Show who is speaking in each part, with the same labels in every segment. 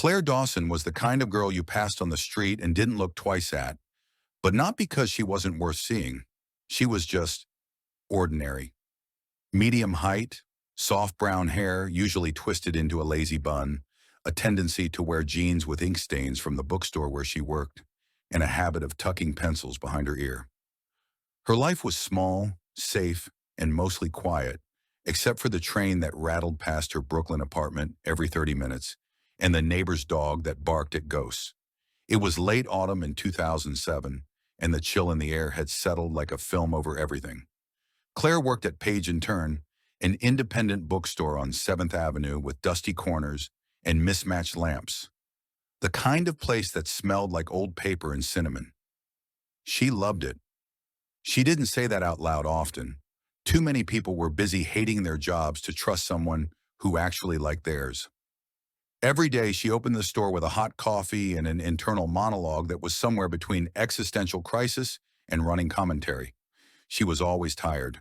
Speaker 1: Claire Dawson was the kind of girl you passed on the street and didn't look twice at, but not because she wasn't worth seeing. She was just ordinary. Medium height, soft brown hair, usually twisted into a lazy bun, a tendency to wear jeans with ink stains from the bookstore where she worked, and a habit of tucking pencils behind her ear. Her life was small, safe, and mostly quiet, except for the train that rattled past her Brooklyn apartment every 30 minutes and the neighbor's dog that barked at ghosts. It was late autumn in 2007, and the chill in the air had settled like a film over everything. Claire worked at Page and Turn, an independent bookstore on 7th Avenue with dusty corners and mismatched lamps. The kind of place that smelled like old paper and cinnamon. She loved it. She didn't say that out loud often. Too many people were busy hating their jobs to trust someone who actually liked theirs. Every day she opened the store with a hot coffee and an internal monologue that was somewhere between existential crisis and running commentary. She was always tired.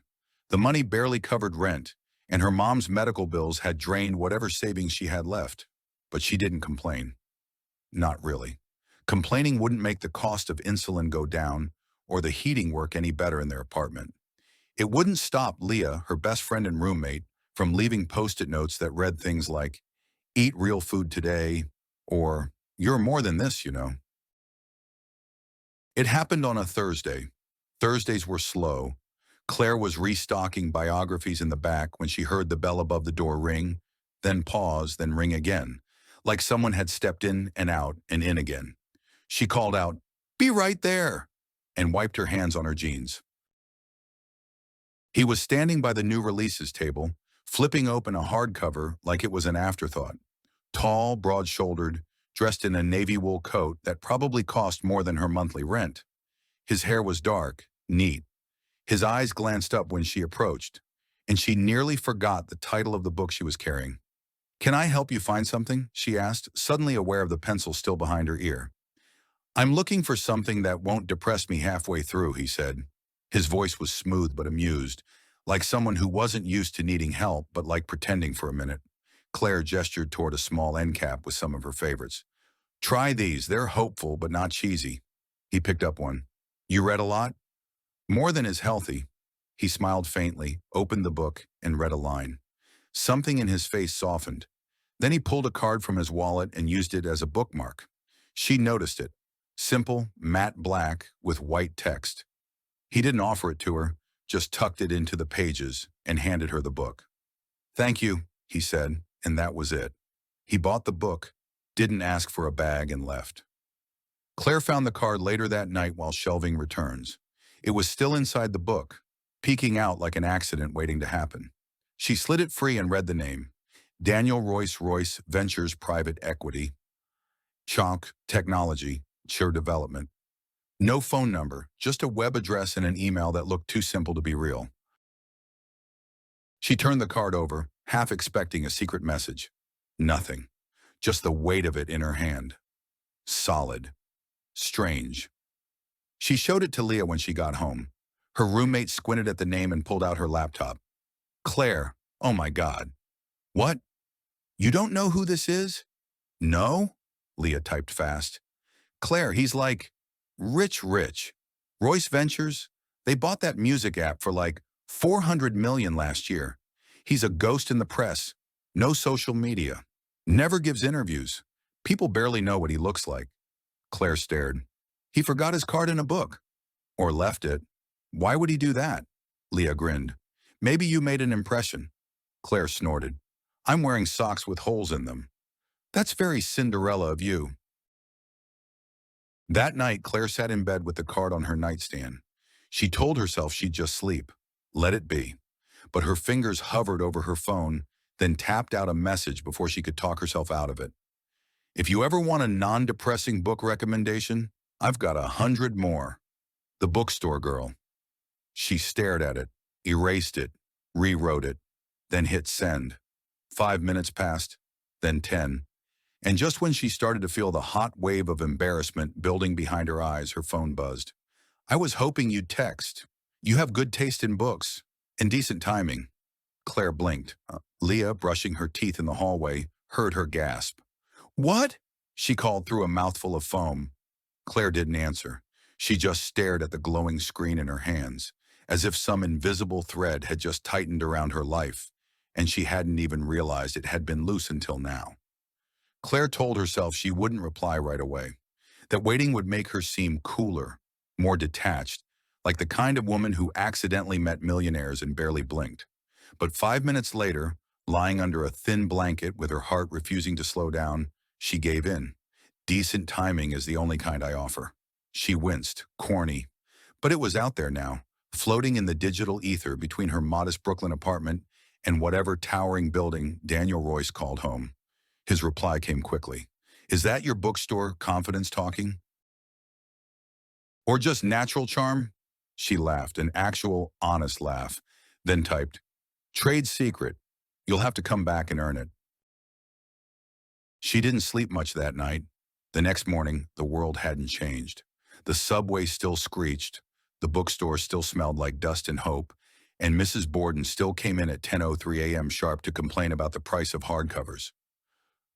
Speaker 1: The money barely covered rent, and her mom's medical bills had drained whatever savings she had left. But she didn't complain. Not really. Complaining wouldn't make the cost of insulin go down or the heating work any better in their apartment. It wouldn't stop Leah, her best friend and roommate, from leaving post-it notes that read things like, "Eat real food today," or "You're more than this, you know." It happened on a Thursday. Thursdays were slow. Claire was restocking biographies in the back when she heard the bell above the door ring, then pause, then ring again, like someone had stepped in and out and in again. She called out, "Be right there," and wiped her hands on her jeans. He was standing by the new releases table, flipping open a hardcover like it was an afterthought. Tall, broad-shouldered, dressed in a navy wool coat that probably cost more than her monthly rent. His hair was dark, neat. His eyes glanced up when she approached, and she nearly forgot the title of the book she was carrying. "Can I help you find something?" she asked, suddenly aware of the pencil still behind her ear. "I'm looking for something that won't depress me halfway through," he said. His voice was smooth but amused, like someone who wasn't used to needing help but like pretending for a minute. Claire gestured toward a small end cap with some of her favorites. "Try these, they're hopeful but not cheesy." He picked up one. "You read a lot?" "More than is healthy." He smiled faintly, opened the book, and read a line. Something in his face softened. Then he pulled a card from his wallet and used it as a bookmark. She noticed it. Simple, matte black, with white text. He didn't offer it to her, just tucked it into the pages and handed her the book. "Thank you," he said, and that was it. He bought the book, didn't ask for a bag, and left. Claire found the card later that night while shelving returns. It was still inside the book, peeking out like an accident waiting to happen. She slid it free and read the name. Daniel Royce Ventures Private Equity. Chonk Technology, Sure Development. No phone number, just a web address and an email that looked too simple to be real. She turned the card over, half expecting a secret message. Nothing. Just the weight of it in her hand. Solid. Strange. She showed it to Leah when she got home. Her roommate squinted at the name and pulled out her laptop. "Claire, oh my God." "What? You don't know who this is?" "No?" Leah typed fast. "Claire, he's like rich. Royce Ventures, they bought that music app for like 400 million last year. He's a ghost in the press, no social media, never gives interviews. People barely know what he looks like." Claire stared. "He forgot his card in a book. Or left it. Why would he do that?" Leah grinned. "Maybe you made an impression." Claire snorted. "I'm wearing socks with holes in them." "That's very Cinderella of you." That night, Claire sat in bed with the card on her nightstand. She told herself she'd just sleep. Let it be. But her fingers hovered over her phone, then tapped out a message before she could talk herself out of it. "If you ever want a non-depressing book recommendation, I've got 100 more." The bookstore girl. She stared at it, erased it, rewrote it, then hit send. 5 minutes passed, then 10. And just when she started to feel the hot wave of embarrassment building behind her eyes, her phone buzzed. "I was hoping you'd text. You have good taste in books and decent timing." Claire blinked. Leah, brushing her teeth in the hallway, heard her gasp. "What?" She called through a mouthful of foam. Claire didn't answer. She just stared at the glowing screen in her hands, as if some invisible thread had just tightened around her life, and she hadn't even realized it had been loose until now. Claire told herself she wouldn't reply right away, that waiting would make her seem cooler, more detached, like the kind of woman who accidentally met millionaires and barely blinked. But 5 minutes later, lying under a thin blanket with her heart refusing to slow down, she gave in. Decent timing is the only kind I offer. She winced, corny, but it was out there now, floating in the digital ether between her modest Brooklyn apartment and whatever towering building Daniel Royce called home. His reply came quickly. Is that your bookstore confidence talking? Or just natural charm? She laughed, an actual, honest laugh, then typed, trade secret. You'll have to come back and earn it. She didn't sleep much that night. The next morning, the world hadn't changed. The subway still screeched, the bookstore still smelled like dust and hope, and Mrs. Borden still came in at 10:03 a.m. sharp to complain about the price of hardcovers.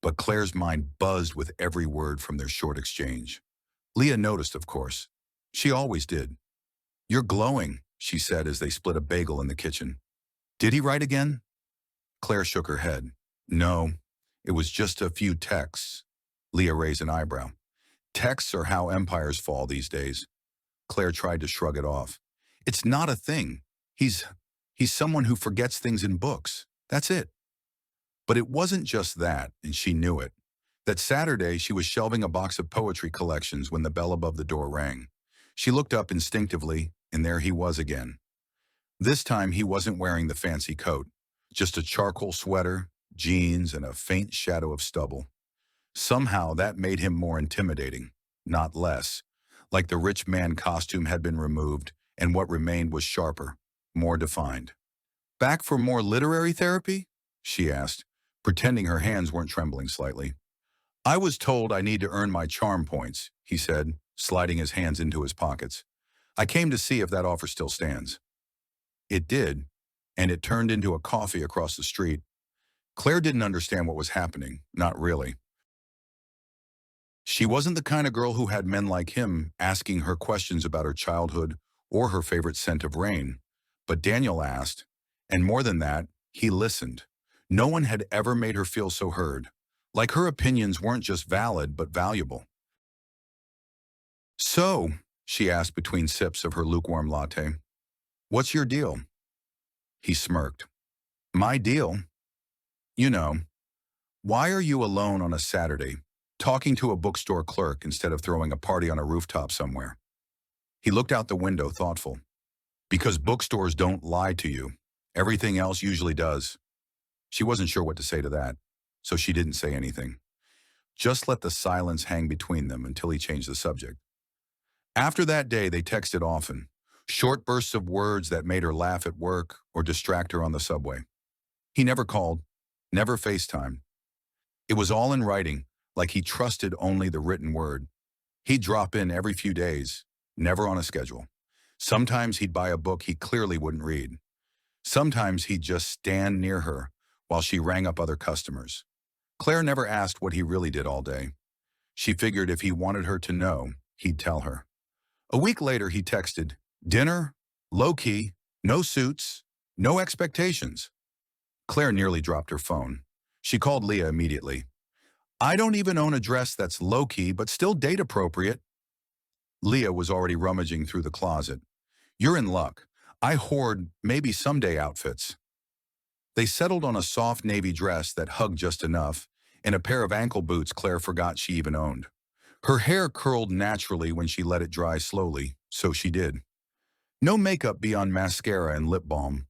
Speaker 1: But Claire's mind buzzed with every word from their short exchange. Leah noticed, of course. She always did. You're glowing, she said as they split a bagel in the kitchen. Did he write again? Claire shook her head. No, it was just a few texts. Leah raised an eyebrow. Texts are how empires fall these days. Claire tried to shrug it off. It's not a thing. He's someone who forgets things in books. That's it. But it wasn't just that, and she knew it. That Saturday, she was shelving a box of poetry collections when the bell above the door rang. She looked up instinctively, and there he was again. This time, he wasn't wearing the fancy coat, just a charcoal sweater, jeans, and a faint shadow of stubble. Somehow, that made him more intimidating, not less. Like the rich man costume had been removed, and what remained was sharper, more defined. Back for more literary therapy? She asked, pretending her hands weren't trembling slightly. I was told I need to earn my charm points, he said, sliding his hands into his pockets. I came to see if that offer still stands. It did, and it turned into a coffee across the street. Claire didn't understand what was happening, not really. She wasn't the kind of girl who had men like him asking her questions about her childhood or her favorite scent of rain. But Daniel asked, and more than that, he listened. No one had ever made her feel so heard, like her opinions weren't just valid but valuable. So, she asked between sips of her lukewarm latte, what's your deal? He smirked. My deal? You know, why are you alone on a Saturday, talking to a bookstore clerk instead of throwing a party on a rooftop somewhere? He looked out the window, thoughtful. Because bookstores don't lie to you. Everything else usually does. She wasn't sure what to say to that, so she didn't say anything. Just let the silence hang between them until he changed the subject. After that day, they texted often. Short bursts of words that made her laugh at work or distract her on the subway. He never called, never FaceTimed. It was all in writing, like he trusted only the written word. He'd drop in every few days, never on a schedule. Sometimes he'd buy a book he clearly wouldn't read. Sometimes he'd just stand near her while she rang up other customers. Claire never asked what he really did all day. She figured if he wanted her to know, he'd tell her. A week later, he texted, dinner, low-key, no suits, no expectations. Claire nearly dropped her phone. She called Leah immediately. I don't even own a dress that's low-key but still date-appropriate. Leah was already rummaging through the closet. You're in luck. I hoard maybe someday outfits. They settled on a soft navy dress that hugged just enough and a pair of ankle boots Claire forgot she even owned. Her hair curled naturally when she let it dry slowly, so she did. No makeup beyond mascara and lip balm.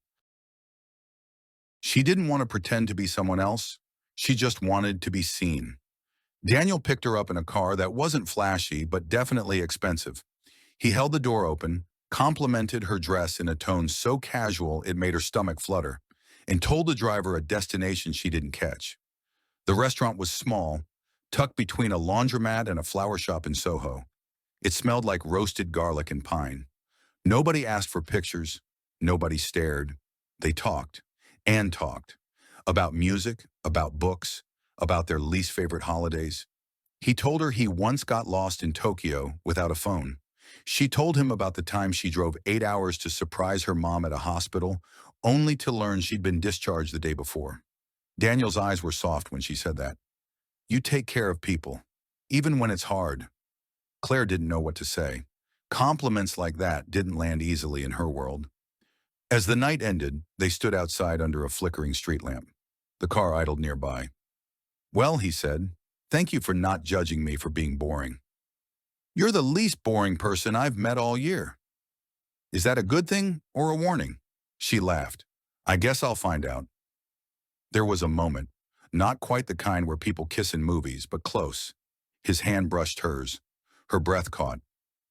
Speaker 1: She didn't want to pretend to be someone else. She just wanted to be seen. Daniel picked her up in a car that wasn't flashy but definitely expensive. He held the door open, complimented her dress in a tone so casual it made her stomach flutter, and told the driver a destination she didn't catch. The restaurant was small, tucked between a laundromat and a flower shop in Soho. It smelled like roasted garlic and pine. Nobody asked for pictures. Nobody stared. They talked and talked about music, about books, about their least favorite holidays. He told her he once got lost in Tokyo without a phone. She told him about the time she drove 8 hours to surprise her mom at a hospital, only to learn she'd been discharged the day before. Daniel's eyes were soft when she said that. You take care of people, even when it's hard. Claire didn't know what to say. Compliments like that didn't land easily in her world. As the night ended, they stood outside under a flickering street lamp. The car idled nearby. Well, he said, thank you for not judging me for being boring. You're the least boring person I've met all year. Is that a good thing or a warning? She laughed. I guess I'll find out. There was a moment, not quite the kind where people kiss in movies, but close. His hand brushed hers. Her breath caught,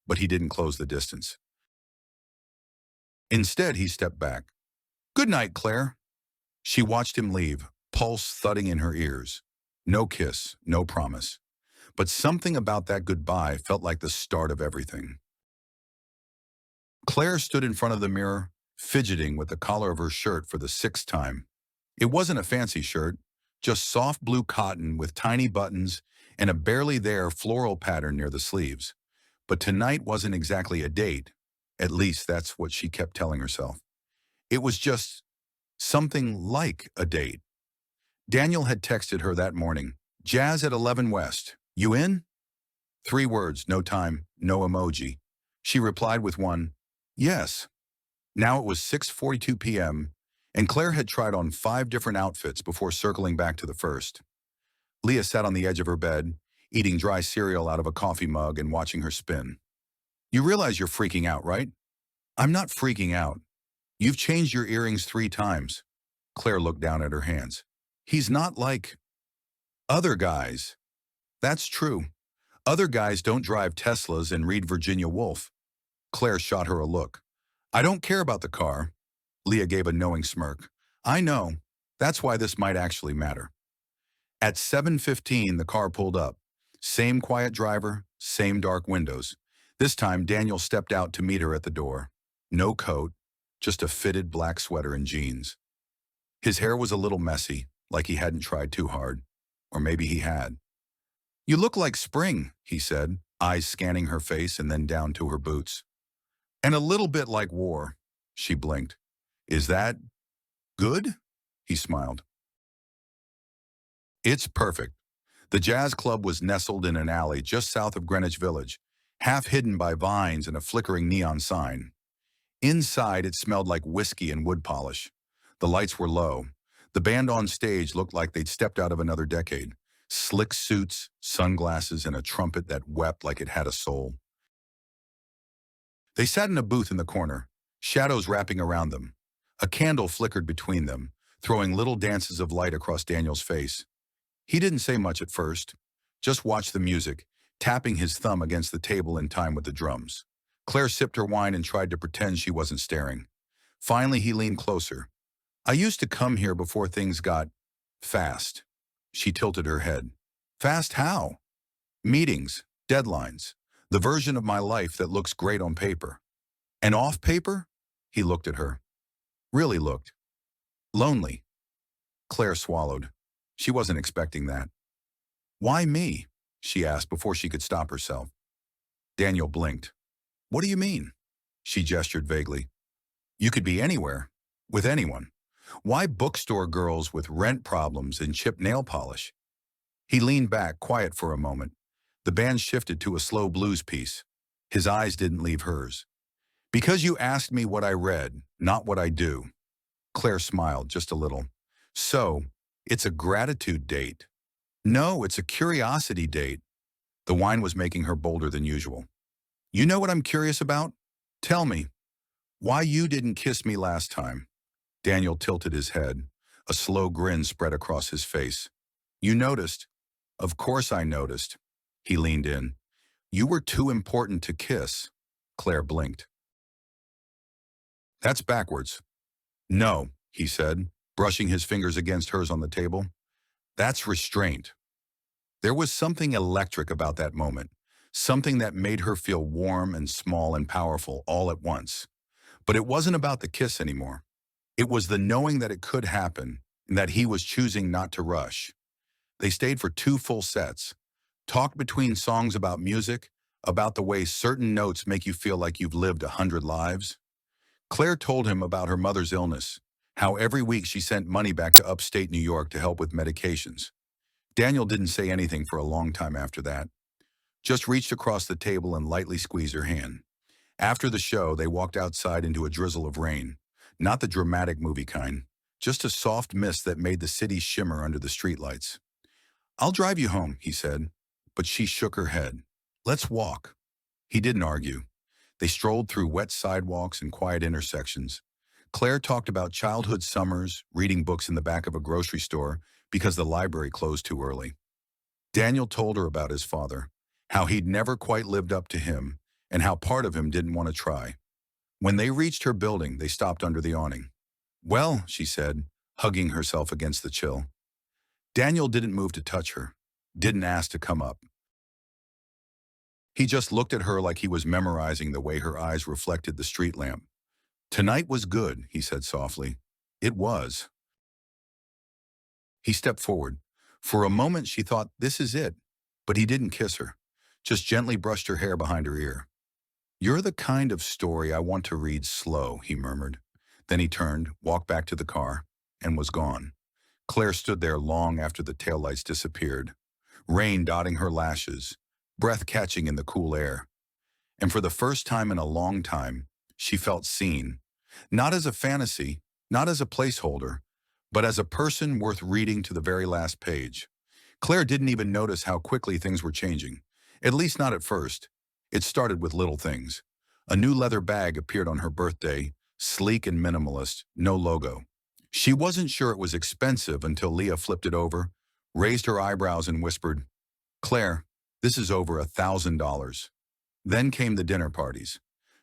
Speaker 1: but he didn't close the distance. Instead, he stepped back. Good night, Claire. She watched him leave, pulse thudding in her ears. No kiss, no promise. But something about that goodbye felt like the start of everything. Claire stood in front of the mirror, fidgeting with the collar of her shirt for the sixth time. It wasn't a fancy shirt, just soft blue cotton with tiny buttons and a barely there floral pattern near the sleeves. But tonight wasn't exactly a date. At least that's what she kept telling herself. It was just something like a date. Daniel had texted her that morning, Jazz at 11 West. You in? 3 words, no time, no emoji. She replied with one, yes. Now it was 6:42 p.m., and Claire had tried on 5 different outfits before circling back to the first. Leah sat on the edge of her bed, eating dry cereal out of a coffee mug and watching her spin. You realize you're freaking out, right? I'm not freaking out. You've changed your earrings 3 times. Claire looked down at her hands. He's not like other guys. That's true. Other guys don't drive Teslas and read Virginia Woolf. Claire shot her a look. I don't care about the car. Leah gave a knowing smirk. I know. That's why this might actually matter. At 7:15, the car pulled up. Same quiet driver, same dark windows. This time, Daniel stepped out to meet her at the door. No coat, just a fitted black sweater and jeans. His hair was a little messy, like he hadn't tried too hard. Or maybe he had. You look like spring, he said, eyes scanning her face and then down to her boots. And a little bit like war, she blinked. Is that good? He smiled. It's perfect. The jazz club was nestled in an alley just south of Greenwich Village, half hidden by vines and a flickering neon sign. Inside, it smelled like whiskey and wood polish. The lights were low. The band on stage looked like they'd stepped out of another decade. Slick suits, sunglasses, and a trumpet that wept like it had a soul. They sat in a booth in the corner, shadows wrapping around them. A candle flickered between them, throwing little dances of light across Daniel's face. He didn't say much at first, just watched the music, tapping his thumb against the table in time with the drums. Claire sipped her wine and tried to pretend she wasn't staring. Finally, he leaned closer. I used to come here before things got fast. She tilted her head. Fast how? Meetings, deadlines, the version of my life that looks great on paper. And off paper? He looked at her. Really looked. Lonely. Claire swallowed. She wasn't expecting that. Why me? She asked before she could stop herself. Daniel blinked. What do you mean? She gestured vaguely. You could be anywhere, with anyone. Why bookstore girls with rent problems and chipped nail polish? He leaned back, quiet for a moment. The band shifted to a slow blues piece. His eyes didn't leave hers. Because you asked me what I read, not what I do. Claire smiled just a little. So, it's a gratitude date. No, it's a curiosity date. The wine was making her bolder than usual. You know what I'm curious about? Tell me. Why you didn't kiss me last time? Daniel tilted his head. A slow grin spread across his face. You noticed? Of course I noticed. He leaned in. You were too important to kiss. Claire blinked. That's backwards. No, he said, brushing his fingers against hers on the table. That's restraint. There was something electric about that moment, something that made her feel warm and small and powerful all at once. But it wasn't about the kiss anymore. It was the knowing that it could happen and that he was choosing not to rush. They stayed for 2 full sets. Talked between songs about music, about the way certain notes make you feel like you've lived 100 lives. Claire told him about her mother's illness, how every week she sent money back to upstate New York to help with medications. Daniel didn't say anything for a long time after that, just reached across the table and lightly squeezed her hand. After the show, they walked outside into a drizzle of rain. Not the dramatic movie kind, just a soft mist that made the city shimmer under the streetlights. "I'll drive you home," he said, but she shook her head. "Let's walk." He didn't argue. They strolled through wet sidewalks and quiet intersections. Claire talked about childhood summers, reading books in the back of a grocery store because the library closed too early. Daniel told her about his father, how he'd never quite lived up to him, and how part of him didn't want to try. When they reached her building, they stopped under the awning. "Well," she said, hugging herself against the chill. Daniel didn't move to touch her, didn't ask to come up. He just looked at her like he was memorizing the way her eyes reflected the street lamp. "Tonight was good," he said softly. "It was." He stepped forward. For a moment she thought, this is it. But he didn't kiss her, just gently brushed her hair behind her ear. "You're the kind of story I want to read slow," he murmured. Then he turned, walked back to the car, and was gone. Claire stood there long after the taillights disappeared, rain dotting her lashes, breath catching in the cool air. And for the first time in a long time, she felt seen, not as a fantasy, not as a placeholder, but as a person worth reading to the very last page. Claire didn't even notice how quickly things were changing, at least not at first. It started with little things. A new leather bag appeared on her birthday, sleek and minimalist, no logo. She wasn't sure it was expensive until Leah flipped it over, raised her eyebrows and whispered, "Claire, this is over $1,000. Then came the dinner parties.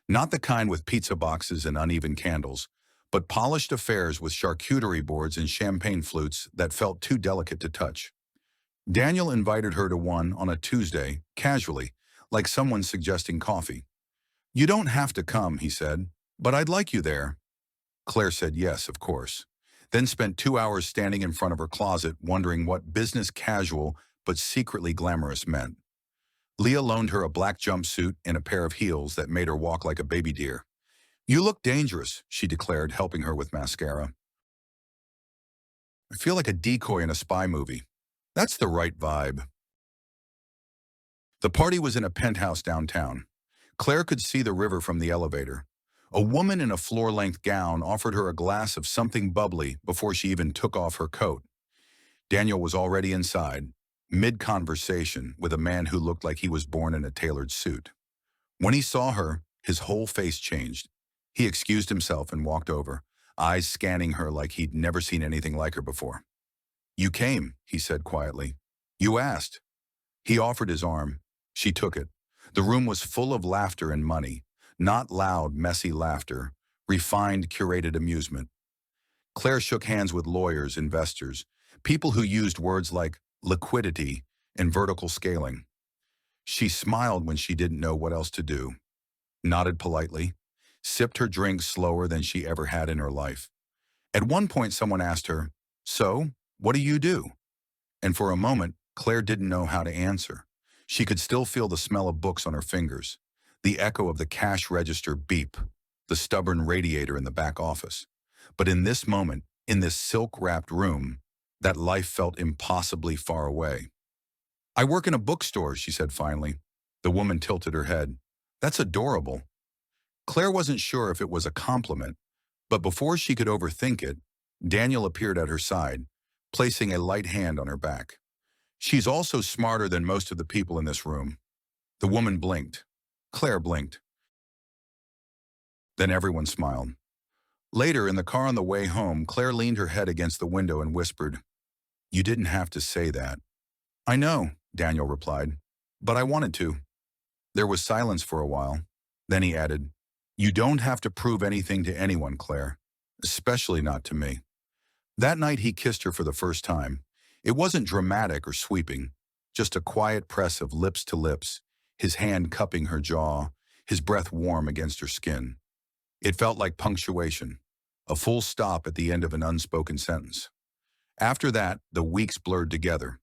Speaker 1: Not the kind with pizza boxes and uneven candles, but polished affairs with charcuterie boards and champagne flutes that felt too delicate to touch. Daniel invited her to one on a Tuesday, casually, like someone suggesting coffee. "You don't have to come," he said, "but I'd like you there." Claire said yes, of course, then spent 2 hours standing in front of her closet wondering what business casual but secretly glamorous meant. Leah loaned her a black jumpsuit and a pair of heels that made her walk like a baby deer. "You look dangerous," she declared, helping her with mascara. "I feel like a decoy in a spy movie." "That's the right vibe." The party was in a penthouse downtown. Claire could see the river from the elevator. A woman in a floor-length gown offered her a glass of something bubbly before she even took off her coat. Daniel was already inside, mid-conversation with a man who looked like he was born in a tailored suit. When he saw her, his whole face changed. He excused himself and walked over, eyes scanning her like he'd never seen anything like her before. "You came," he said quietly. "You asked." He offered his arm. She took it. The room was full of laughter and money, not loud, messy laughter, refined, curated amusement. Claire shook hands with lawyers, investors, people who used words like liquidity and vertical scaling. She smiled when she didn't know what else to do, nodded politely, sipped her drink slower than she ever had in her life. At one point, someone asked her, "So, what do you do?" And for a moment, Claire didn't know how to answer. She could still feel the smell of books on her fingers, the echo of the cash register beep, the stubborn radiator in the back office. But in this moment, in this silk-wrapped room, that life felt impossibly far away. "I work in a bookstore," she said finally. The woman tilted her head. "That's adorable." Claire wasn't sure if it was a compliment, but before she could overthink it, Daniel appeared at her side, placing a light hand on her back. "She's also smarter than most of the people in this room." The woman blinked. Claire blinked. Then everyone smiled. Later, in the car on the way home, Claire leaned her head against the window and whispered, "You didn't have to say that." "I know," Daniel replied, "but I wanted to." There was silence for a while. Then he added, "You don't have to prove anything to anyone, Claire, especially not to me." That night he kissed her for the first time. It wasn't dramatic or sweeping, just a quiet press of lips to lips, his hand cupping her jaw, his breath warm against her skin. It felt like punctuation, a full stop at the end of an unspoken sentence. After that, the weeks blurred together.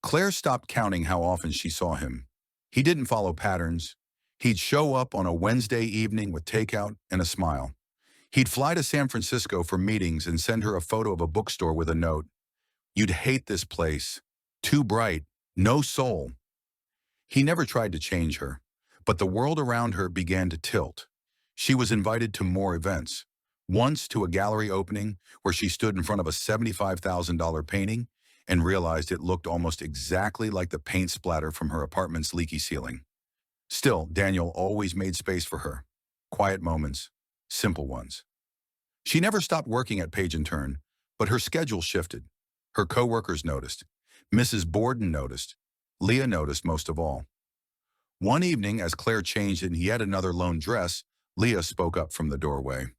Speaker 1: Claire stopped counting how often she saw him. He didn't follow patterns. He'd show up on a Wednesday evening with takeout and a smile. He'd fly to San Francisco for meetings and send her a photo of a bookstore with a note. "You'd hate this place. Too bright. No soul." He never tried to change her, but the world around her began to tilt. She was invited to more events. Once to a gallery opening where she stood in front of a $75,000 painting and realized it looked almost exactly like the paint splatter from her apartment's leaky ceiling. Still, Daniel always made space for her. Quiet moments, simple ones. She never stopped working at Page and Turn, but her schedule shifted. Her coworkers noticed. Mrs. Borden noticed. Leah noticed most of all. One evening, as Claire changed in yet another lone dress, Leah spoke up from the doorway.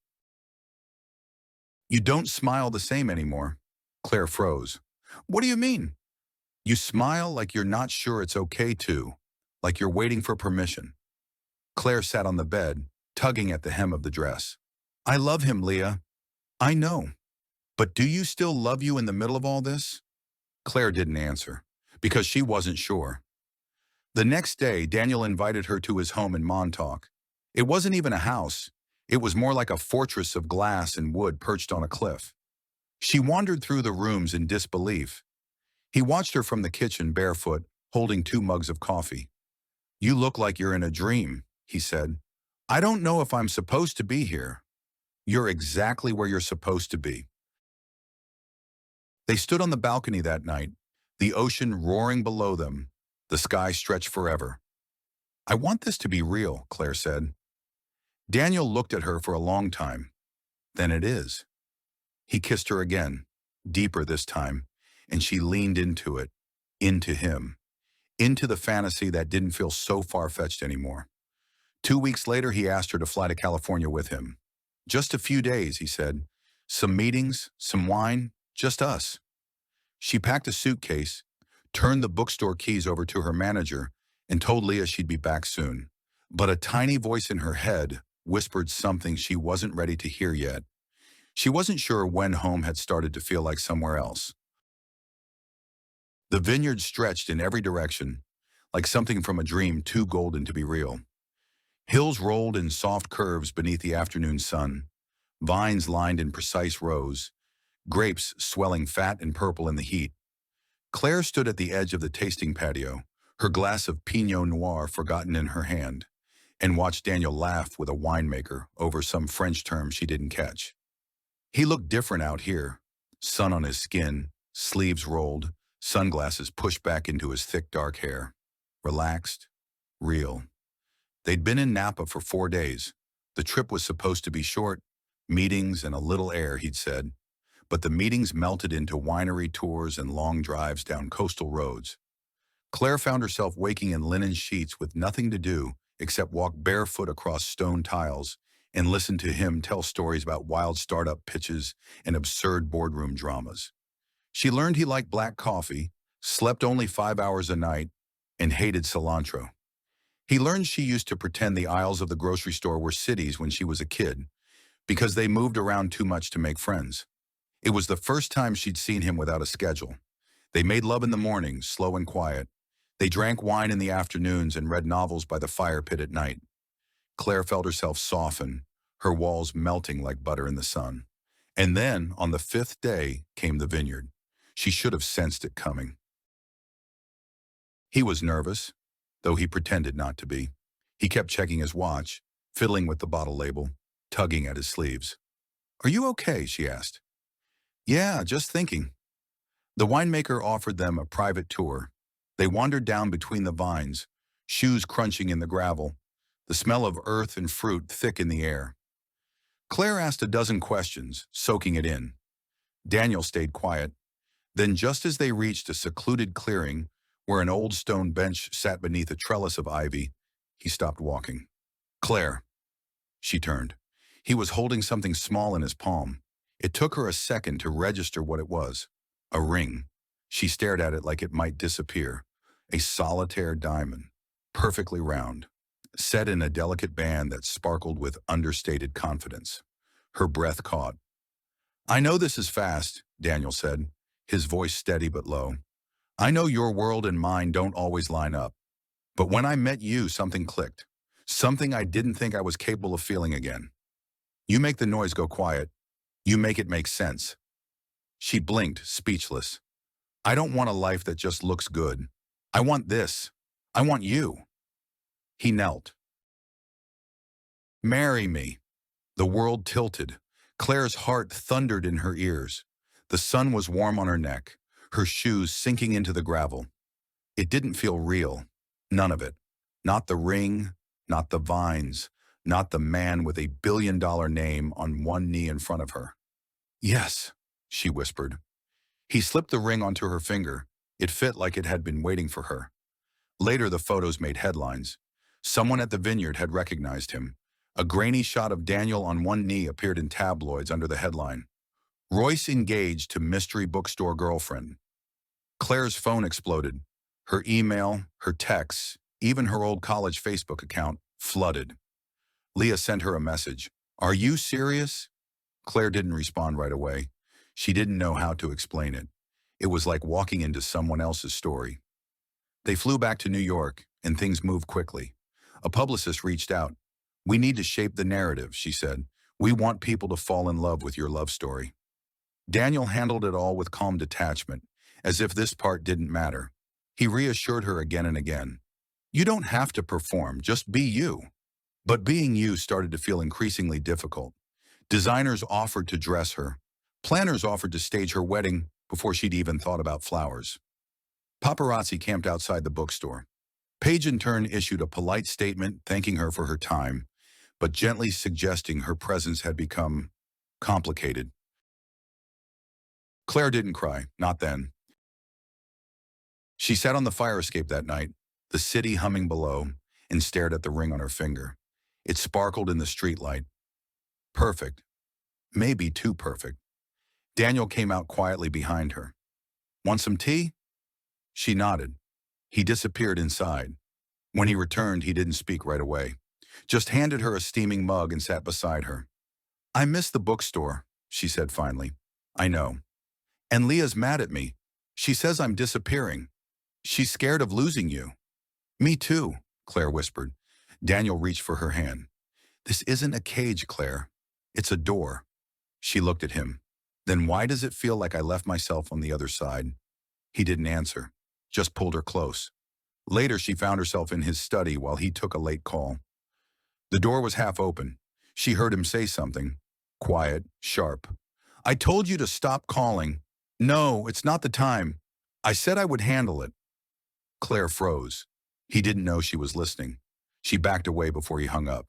Speaker 1: "You don't smile the same anymore." Claire froze. "What do you mean?" "You smile like you're not sure it's okay to, like you're waiting for permission." Claire sat on the bed, tugging at the hem of the dress. "I love him, Leah." "I know. But do you still love you in the middle of all this?" Claire didn't answer, because she wasn't sure. The next day, Daniel invited her to his home in Montauk. It wasn't even a house. It was more like a fortress of glass and wood perched on a cliff. She wandered through the rooms in disbelief. He watched her from the kitchen barefoot, holding 2 mugs of coffee. "You look like you're in a dream," he said. "I don't know if I'm supposed to be here." "You're exactly where you're supposed to be." They stood on the balcony that night, the ocean roaring below them, the sky stretched forever. "I want this to be real," Claire said. Daniel looked at her for a long time. "Then it is." He kissed her again, deeper this time, and she leaned into it, into him, into the fantasy that didn't feel so far-fetched anymore. 2 weeks later, he asked her to fly to California with him. "Just a few days," he said. "Some meetings, some wine, just us." She packed a suitcase, turned the bookstore keys over to her manager, and told Leah she'd be back soon. But a tiny voice in her head whispered something she wasn't ready to hear yet. She wasn't sure when home had started to feel like somewhere else. The vineyard stretched in every direction, like something from a dream too golden to be real. Hills rolled in soft curves beneath the afternoon sun, vines lined in precise rows, grapes swelling fat and purple in the heat. Claire stood at the edge of the tasting patio, her glass of Pinot Noir forgotten in her hand, and watched Daniel laugh with a winemaker over some French term she didn't catch. He looked different out here, sun on his skin, sleeves rolled, sunglasses pushed back into his thick dark hair. Relaxed, real. They'd been in Napa for 4 days. The trip was supposed to be short, meetings and a little air, he'd said. But the meetings melted into winery tours and long drives down coastal roads. Claire found herself waking in linen sheets with nothing to do except walk barefoot across stone tiles and listen to him tell stories about wild startup pitches and absurd boardroom dramas. She learned he liked black coffee, slept only 5 hours a night, and hated cilantro. He learned she used to pretend the aisles of the grocery store were cities when she was a kid, because they moved around too much to make friends. It was the first time she'd seen him without a schedule. They made love in the mornings, slow and quiet. They drank wine in the afternoons and read novels by the fire pit at night. Claire felt herself soften, her walls melting like butter in the sun. And then, on the 5th day, came the vineyard. She should have sensed it coming. He was nervous, though he pretended not to be. He kept checking his watch, fiddling with the bottle label, tugging at his sleeves. "Are you okay?" she asked. "Yeah, just thinking." The winemaker offered them a private tour. They wandered down between the vines, shoes crunching in the gravel, the smell of earth and fruit thick in the air. Claire asked a dozen questions, soaking it in. Daniel stayed quiet. Then, just as they reached a secluded clearing where an old stone bench sat beneath a trellis of ivy, he stopped walking. "Claire." She turned. He was holding something small in his palm. It took her a second to register what it was. A ring. She stared at it like it might disappear. A solitaire diamond, perfectly round, set in a delicate band that sparkled with understated confidence. Her breath caught. "I know this is fast," Daniel said, his voice steady but low. I know your world and mine don't always line up, but when I met you, something clicked. Something I didn't think I was capable of feeling again. You make the noise go quiet. You make it make sense. She blinked, speechless. I don't want a life that just looks good. I want this. I want you. He knelt. Marry me. The world tilted. Claire's heart thundered in her ears. The sun was warm on her neck, her shoes sinking into the gravel. It didn't feel real. None of it. Not the ring, not the vines, not the man with $1 billion name on one knee in front of her. Yes, she whispered. He slipped the ring onto her finger. It fit like it had been waiting for her. Later, the photos made headlines. Someone at the vineyard had recognized him. A grainy shot of Daniel on one knee appeared in tabloids under the headline, Royce engaged to mystery bookstore girlfriend. Claire's phone exploded. Her email, her texts, even her old college Facebook account flooded. Leah sent her a message. Are you serious? Claire didn't respond right away. She didn't know how to explain it. It was like walking into someone else's story. They flew back to New York, and things moved quickly. A publicist reached out. We need to shape the narrative, she said. We want people to fall in love with your love story. Daniel handled it all with calm detachment, as if this part didn't matter. He reassured her again and again. You don't have to perform, just be you. But being you started to feel increasingly difficult. Designers offered to dress her. Planners offered to stage her wedding before she'd even thought about flowers. Paparazzi camped outside the bookstore. Paige in turn issued a polite statement thanking her for her time, but gently suggesting her presence had become complicated. Claire didn't cry, not then. She sat on the fire escape that night, the city humming below, and stared at the ring on her finger. It sparkled in the streetlight. Perfect. Maybe too perfect. Daniel came out quietly behind her. Want some tea? She nodded. He disappeared inside. When he returned, he didn't speak right away. Just handed her a steaming mug and sat beside her. I miss the bookstore, she said finally. I know. And Leah's mad at me. She says I'm disappearing. She's scared of losing you. Me too, Claire whispered. Daniel reached for her hand. This isn't a cage, Claire. It's a door. She looked at him. Then why does it feel like I left myself on the other side? He didn't answer, just pulled her close. Later, she found herself in his study while he took a late call. The door was half open. She heard him say something, quiet, sharp. I told you to stop calling. No, it's not the time. I said I would handle it. Claire froze. He didn't know she was listening. She backed away before he hung up.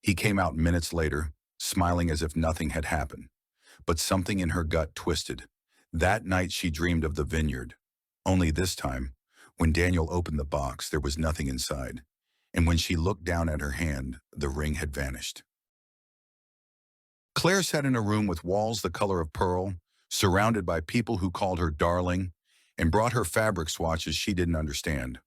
Speaker 1: He came out minutes later, smiling as if nothing had happened. But something in her gut twisted. That night she dreamed of the vineyard. Only this time, when Daniel opened the box, there was nothing inside. And when she looked down at her hand, the ring had vanished. Claire sat in a room with walls the color of pearl, surrounded by people who called her darling, and brought her fabric swatches she didn't understand.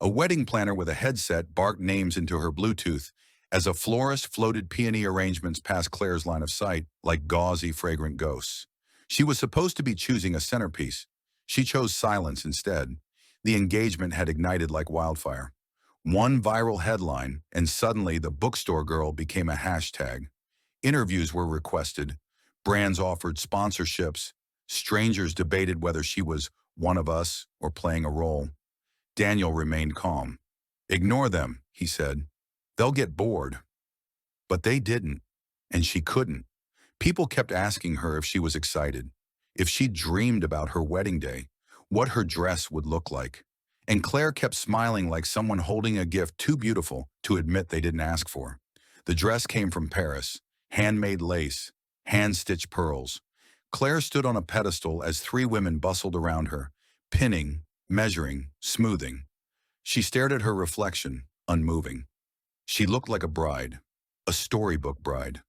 Speaker 1: A wedding planner with a headset barked names into her Bluetooth as a florist floated peony arrangements past Claire's line of sight like gauzy, fragrant ghosts. She was supposed to be choosing a centerpiece. She chose silence instead. The engagement had ignited like wildfire. One viral headline, and suddenly the bookstore girl became a hashtag. Interviews were requested. Brands offered sponsorships. Strangers debated whether she was one of us or playing a role. Daniel remained calm. Ignore them, he said. They'll get bored. But they didn't, and she couldn't. People kept asking her if she was excited, if she dreamed about her wedding day, what her dress would look like. And Claire kept smiling like someone holding a gift too beautiful to admit they didn't ask for. The dress came from Paris, handmade lace, hand-stitched pearls. Claire stood on a pedestal as three women bustled around her, pinning, measuring, smoothing. She stared at her reflection, unmoving. She looked like a bride, a storybook bride.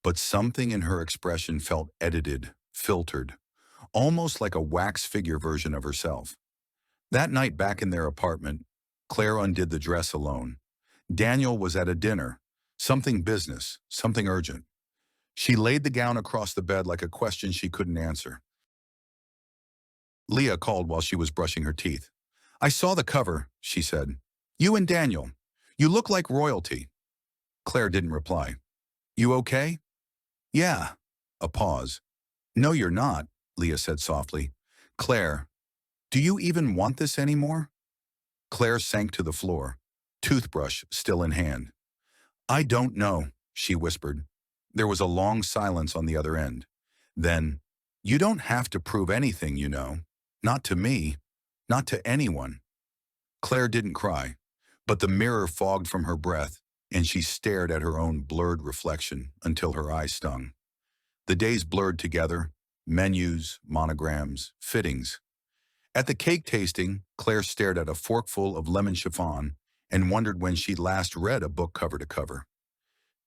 Speaker 1: But something in her expression felt edited, filtered, almost like a wax figure version of herself. That night back in their apartment, Claire undid the dress alone. Daniel was at a dinner, something business, something urgent. She laid the gown across the bed like a question she couldn't answer. Leah called while she was brushing her teeth. I saw the cover, she said. You and Daniel. You look like royalty. Claire didn't reply. You okay? Yeah. A pause. No, you're not, Leah said softly. Claire, do you even want this anymore? Claire sank to the floor, toothbrush still in hand. I don't know, she whispered. There was a long silence on the other end. Then, you don't have to prove anything, you know. Not to me. Not to anyone. Claire didn't cry, but the mirror fogged from her breath, and she stared at her own blurred reflection until her eyes stung. The days blurred together, menus, monograms, fittings. At the cake tasting, Claire stared at a forkful of lemon chiffon and wondered when she'd last read a book cover to cover.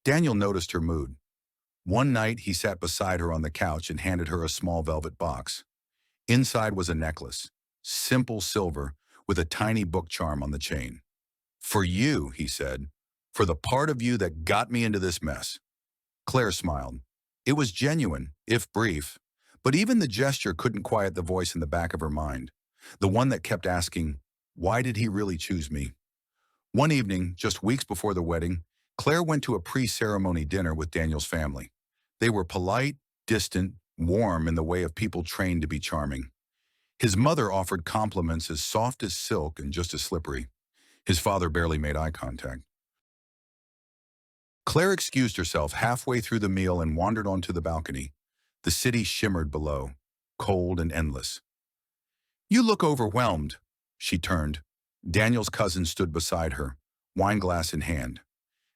Speaker 1: Daniel noticed her mood. One night, he sat beside her on the couch and handed her a small velvet box. Inside was a necklace, simple silver, with a tiny book charm on the chain. For you, he said, for the part of you that got me into this mess. Claire smiled. It was genuine, if brief, but even the gesture couldn't quiet the voice in the back of her mind, the one that kept asking, why did he really choose me? One evening, just weeks before the wedding, Claire went to a pre-ceremony dinner with Daniel's family. They were polite, distant, warm in the way of people trained to be charming. His mother offered compliments as soft as silk and just as slippery. His father barely made eye contact. Claire excused herself halfway through the meal and wandered onto the balcony. The city shimmered below, cold and endless. You look overwhelmed, she turned. Daniel's cousin stood beside her, wineglass in hand.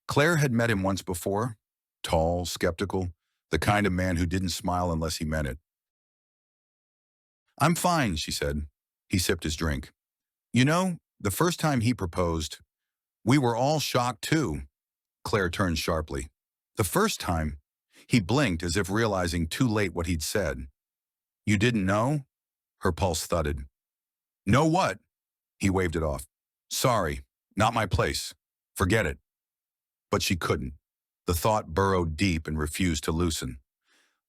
Speaker 1: Claire had met him once before, tall, skeptical, the kind of man who didn't smile unless he meant it. I'm fine, she said. He sipped his drink. You know, the first time he proposed, we were all shocked too. Claire turned sharply. The first time, he blinked as if realizing too late what he'd said. You didn't know? Her pulse thudded. Know what? He waved it off. Sorry, not my place. Forget it. But she couldn't. The thought burrowed deep and refused to loosen.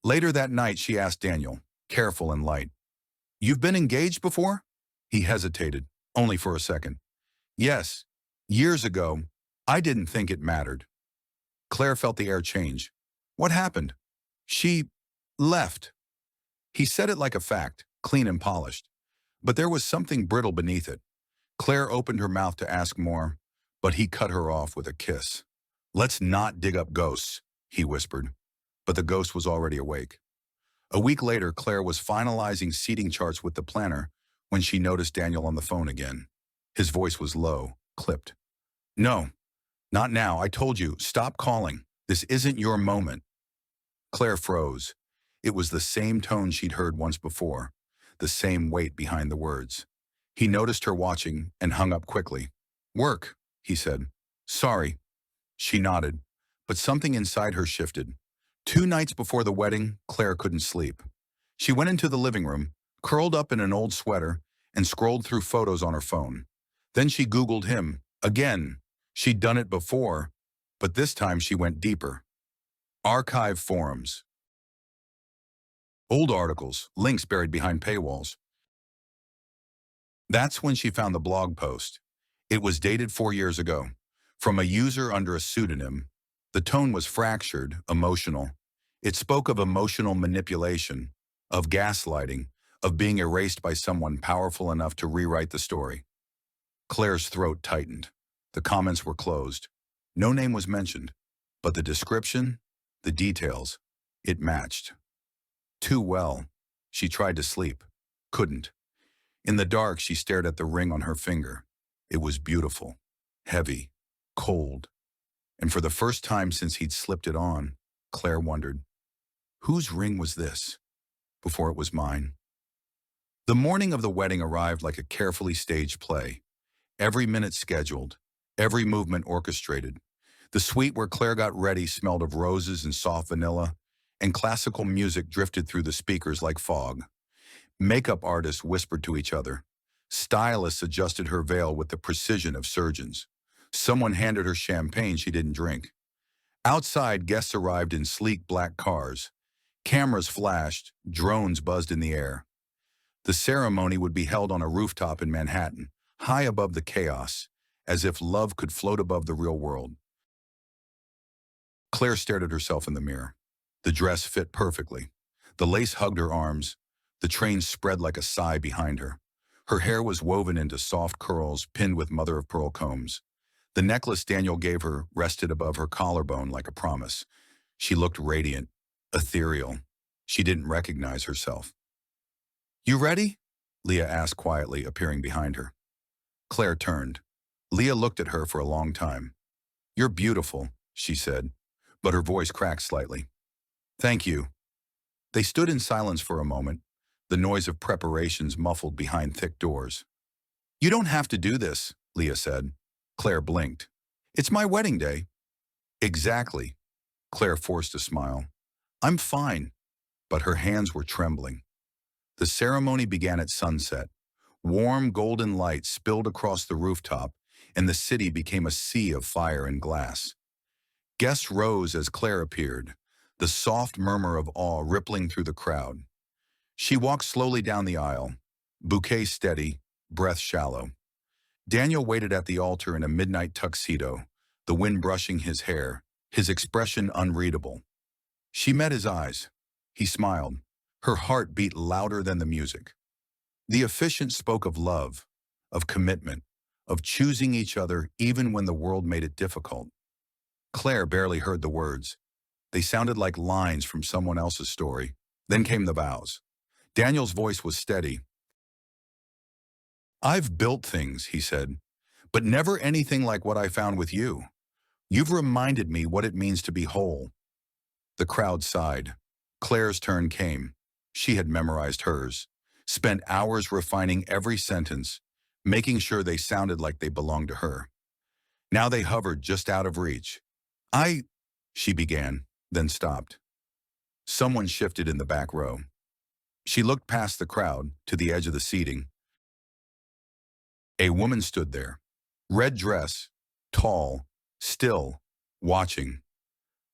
Speaker 1: Later that night, she asked Daniel, careful and light. You've been engaged before? He hesitated, only for a second. Yes, years ago. I didn't think it mattered. Claire felt the air change. What happened? She left. He said it like a fact, clean and polished. But there was something brittle beneath it. Claire opened her mouth to ask more, but he cut her off with a kiss. Let's not dig up ghosts, he whispered. But the ghost was already awake. A week later, Claire was finalizing seating charts with the planner when she noticed Daniel on the phone again. His voice was low, clipped. No, not now. I told you, stop calling. This isn't your moment. Claire froze. It was the same tone she'd heard once before, the same weight behind the words. He noticed her watching and hung up quickly. Work, he said. Sorry. She nodded, but something inside her shifted. 2 nights before the wedding, Claire couldn't sleep. She went into the living room, curled up in an old sweater, and scrolled through photos on her phone. Then she Googled him. Again. She'd done it before, but this time she went deeper. Archive forums. Old articles, links buried behind paywalls. That's when she found the blog post. It was dated 4 years ago, from a user under a pseudonym. The tone was fractured, emotional. It spoke of emotional manipulation, of gaslighting, of being erased by someone powerful enough to rewrite the story. Claire's throat tightened. The comments were closed. No name was mentioned, but the description, the details, it matched. Too well. She tried to sleep. Couldn't. In the dark, she stared at the ring on her finger. It was beautiful, heavy, cold. And for the first time since he'd slipped it on, Claire wondered, whose ring was this? Before it was mine. The morning of the wedding arrived like a carefully staged play. Every minute scheduled, every movement orchestrated. The suite where Claire got ready smelled of roses and soft vanilla, and classical music drifted through the speakers like fog. Makeup artists whispered to each other. Stylists adjusted her veil with the precision of surgeons. Someone handed her champagne she didn't drink. Outside, guests arrived in sleek black cars. Cameras flashed, drones buzzed in the air. The ceremony would be held on a rooftop in Manhattan, high above the chaos, as if love could float above the real world. Claire stared at herself in the mirror. The dress fit perfectly. The lace hugged her arms. The train spread like a sigh behind her. Her hair was woven into soft curls pinned with mother-of-pearl combs. The necklace Daniel gave her rested above her collarbone like a promise. She looked radiant, ethereal. She didn't recognize herself. "You ready?" Leah asked quietly, appearing behind her. Claire turned. Leah looked at her for a long time. "You're beautiful," she said, but her voice cracked slightly. "Thank you." They stood in silence for a moment, the noise of preparations muffled behind thick doors. "You don't have to do this," Leah said. Claire blinked. "It's my wedding day." "Exactly." Claire forced a smile. "I'm fine." But her hands were trembling. The ceremony began at sunset. Warm golden light spilled across the rooftop, and the city became a sea of fire and glass. Guests rose as Claire appeared, the soft murmur of awe rippling through the crowd. She walked slowly down the aisle, bouquet steady, breath shallow. Daniel waited at the altar in a midnight tuxedo, the wind brushing his hair, his expression unreadable. She met his eyes. He smiled. Her heart beat louder than the music. The officiant spoke of love, of commitment, of choosing each other even when the world made it difficult. Claire barely heard the words. They sounded like lines from someone else's story. Then came the vows. Daniel's voice was steady. "I've built things," he said, "but never anything like what I found with you. You've reminded me what it means to be whole." The crowd sighed. Claire's turn came. She had memorized hers, spent hours refining every sentence, making sure they sounded like they belonged to her. Now they hovered just out of reach. She began, then stopped. Someone shifted in the back row. She looked past the crowd to the edge of the seating. A woman stood there, red dress, tall, still, watching.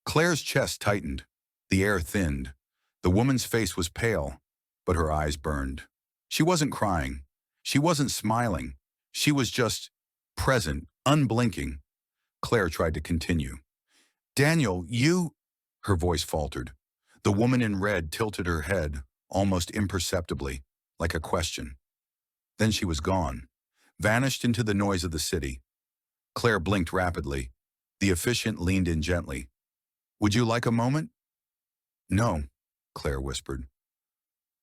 Speaker 1: Claire's chest tightened. The air thinned. The woman's face was pale, but her eyes burned. She wasn't crying. She wasn't smiling. She was just present, unblinking. Claire tried to continue. "Daniel, you—" Her voice faltered. The woman in red tilted her head, almost imperceptibly, like a question. Then she was gone, vanished into the noise of the city. Claire blinked rapidly. The officiant leaned in gently. "Would you like a moment?" "No," Claire whispered.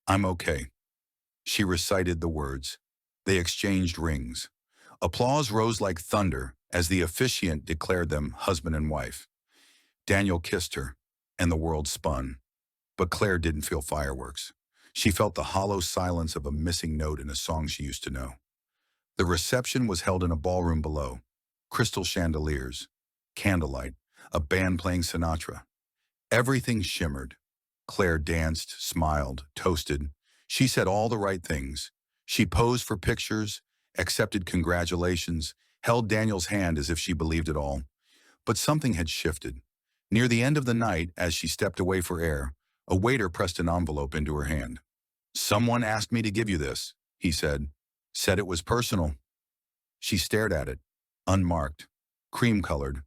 Speaker 1: "I'm okay." She recited the words. They exchanged rings. Applause rose like thunder as the officiant declared them husband and wife. Daniel kissed her, and the world spun. But Claire didn't feel fireworks. She felt the hollow silence of a missing note in a song she used to know. The reception was held in a ballroom below. Crystal chandeliers, candlelight, a band playing Sinatra. Everything shimmered. Claire danced, smiled, toasted. She said all the right things. She posed for pictures, accepted congratulations, held Daniel's hand as if she believed it all. But something had shifted. Near the end of the night, as she stepped away for air, a waiter pressed an envelope into her hand. "Someone asked me to give you this," he said. "Said it was personal." She stared at it, unmarked, cream-colored.